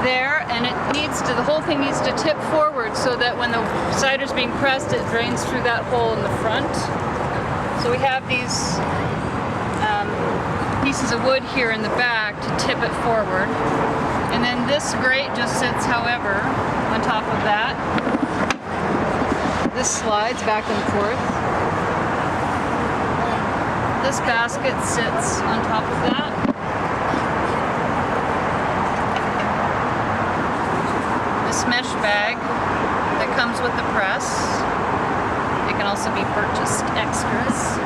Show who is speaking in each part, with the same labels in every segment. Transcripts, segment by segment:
Speaker 1: there, and the whole thing needs to tip forward so that when the cider's being pressed, it drains through that hole in the front. So we have these pieces of wood here in the back to tip it forward. And then this grate just sits, however, on top of that. This slides back and forth. This basket sits on top of that. This mesh bag that comes with the press. It can also be purchased extras.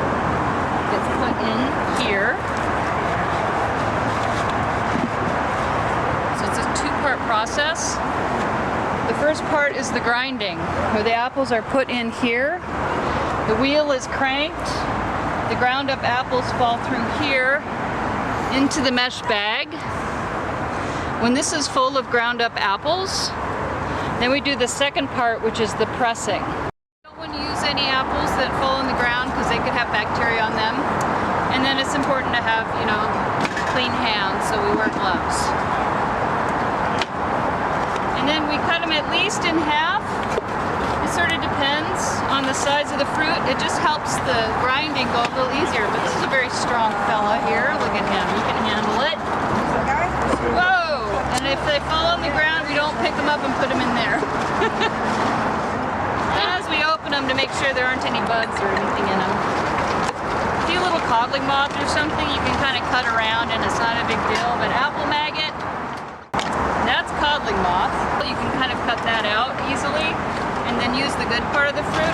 Speaker 1: It's put in here. So it's a two-part process. The first part is the grinding, where the apples are put in here. The wheel is cranked. The ground up apples fall through here into the mesh bag. When this is full of ground up apples, then we do the second part, which is the pressing. We don't want to use any apples that fall on the ground because they could have bacteria on them. And then it's important to have, clean hands, so we wear gloves. And then we cut them at least in half. It sort of depends on the size of the fruit. It just helps the grinding go a little easier. But this is a very strong fella here. Look at him. He can handle it. Whoa! And if they fall on the ground, we don't pick them up and put them in there. As we open them to make sure there aren't any bugs or anything in them. A few little codling moths or something you can kind of cut around and it's not a big deal. But apple maggot, that's codling moth. You can kind of cut that out easily and then use the good part of the fruit.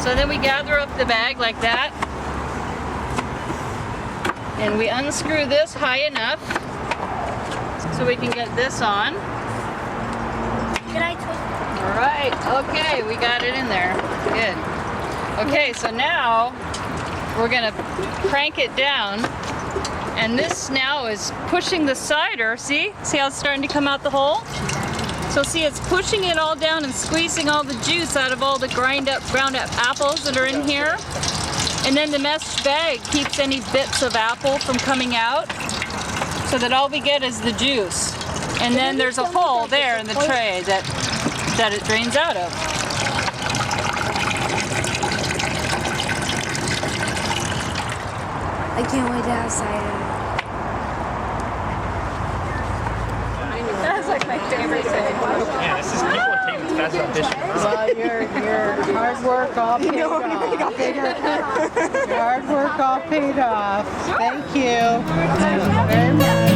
Speaker 1: So then we gather up the bag like that, and we unscrew this high enough so we can get this on.
Speaker 2: Can I twist it?
Speaker 1: All right, okay, we got it in there. Good. Okay, so now we're gonna crank it down, and this now is pushing the cider. See how it's starting to come out the hole? So see, it's pushing it all down and squeezing all the juice out of all the ground up apples that are in here. And then the mesh bag keeps any bits of apple from coming out, so that all we get is the juice. And then there's a hole there in the tray that it drains out of.
Speaker 2: I can't wait to have cider.
Speaker 1: That's like my favorite thing.
Speaker 3: Yeah, this is people taking this fast audition.
Speaker 4: Well, your hard work all paid off. Your hard work all paid off. Thank you very much.